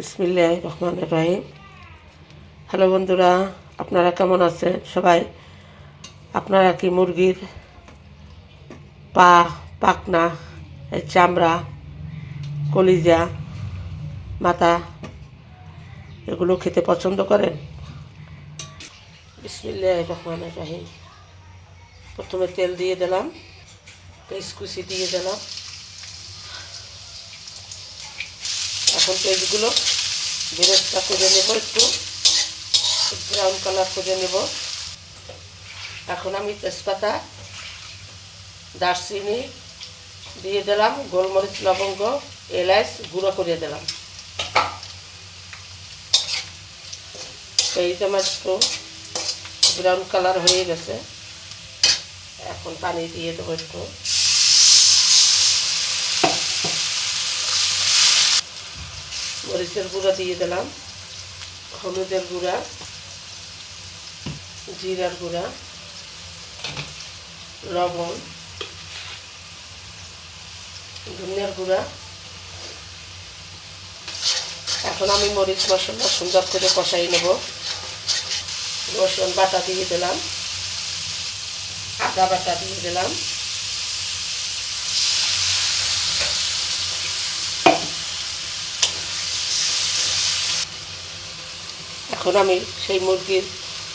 বিসমিল্লাহির রহমানির রহিম। হ্যালো বন্ধুরা, আপনারা কেমন আছেন সবাই? আপনারা কি মুরগির পা, পাখনা, চামড়া, কলিজা, মাথা এগুলো খেতে পছন্দ করেন? বিসমিল্লাহির রহমানির রহিম। প্রথমে তেল দিয়ে দিলাম, পেঁয়াজ কুচি দিয়ে দিলাম। এখন পেঁয়াজগুলো বেরেস্তা করে নেব, একটু ব্রাউন কালার করে নেব। এখন আমি তেজপাতা, দারচিনি দিয়ে দিলাম, গোলমরিচ, লবঙ্গ, এলাচ গুঁড়ো করে দিলাম। পেঁয়াজ আমার একটু ব্রাউন কালার হয়ে গেছে, এখন পানি দিয়ে দেবো একটু। মরিচের গুঁড়া দিয়ে দিলাম, হলুদের গুঁড়া, জিরার গুঁড়া, লবণ, ধনিয়ার গুঁড়া। এখন আমি মরিচ মশলা সুন্দর করে কষাই নেব। রসুন বাটা দিয়ে দিলাম, আদা বাটা দিয়ে দিলাম, এখন আমি সেই মুরগির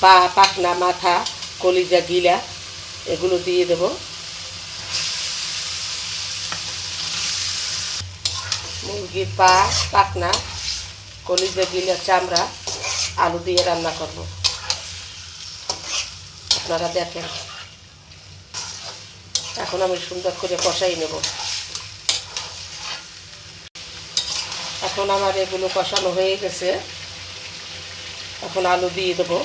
পা, পাখনা, মাথা, কলিজা, গিলা এগুলো দিয়ে দেব। মুরগির পা, পাখনা, কলিজা, গিলা, চামড়া আলু দিয়ে রান্না করব, আপনারা দেখেন। এখন আমি সুন্দর করে কষাই নেব। এখন আমার এগুলো কষানো হয়ে গেছে, এখন আলু দিয়ে দেবো।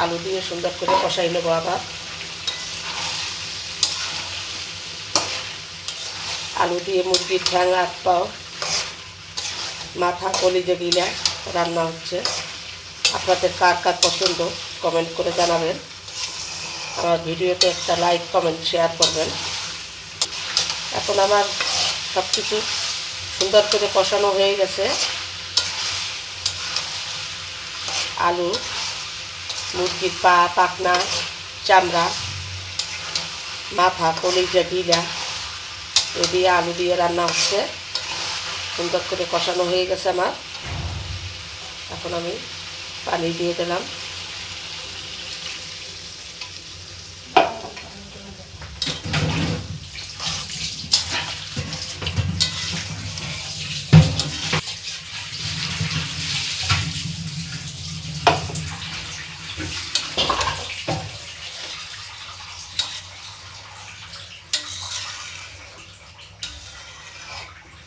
আলু দিয়ে সুন্দর করে কষাই নেবো। আবার আলু দিয়ে মুরগির ঠ্যাং, হাত পাও, মাথা, কলিজা, গিলা রান্না হচ্ছে। আপনাদের কার কার পছন্দ কমেন্ট করে জানাবেন। আমার ভিডিওতে একটা লাইক, কমেন্ট, শেয়ার করবেন। এখন আমার সব কিছু সুন্দর করে কষানো হয়ে গেছে। আলু, মুরগির পা, পাখনা, চামড়া, মাথা, কলিজা, গিলা এ দিয়ে আলু দিয়ে রান্না হচ্ছে। সুন্দর করে কষানো হয়ে গেছে আমার। এখন আমি পানি দিয়ে দিলাম।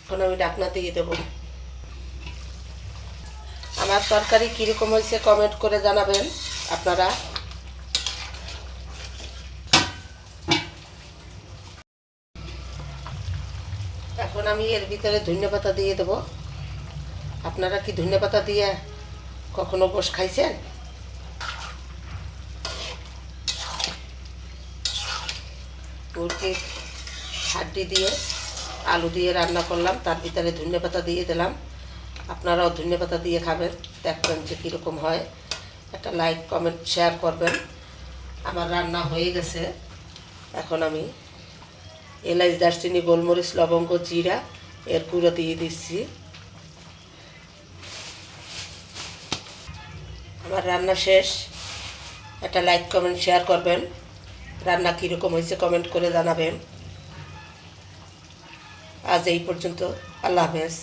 এখন আমি ঢাকনা দিয়ে দেবো। আমার তরকারি কীরকম হয়েছে কমেন্ট করে জানাবেন আপনারা। এখন আমি এর ভিতরে ধনিয়াপাতা দিয়ে দেবো। আপনারা কি ধনিয়াপাতা দিয়ে কখনো গোশ খাইছেন? মুরগির হাড্ডি দিয়ে আলু দিয়ে রান্না করলাম, তার ভিতরে ধনিয়াপাতা দিয়ে দিলাম। আপনারাও ধনিয়াপাতা দিয়ে খাবেন, দেখবেন যে কীরকম হয়। একটা লাইক, কমেন্ট, শেয়ার করবেন। আমার রান্না হয়ে গেছে। এখন আমি এলাচ, দারচিনি, গোলমরিচ, লবঙ্গ, জিরা এর গুঁড়ো দিয়ে দিচ্ছি। আমার রান্না শেষ। একটা লাইক, কমেন্ট, শেয়ার করবেন। রান্না কীরকম হয়েছে কমেন্ট করে জানাবেন। আজ এই পর্যন্ত। আল্লাহ হাফেজ।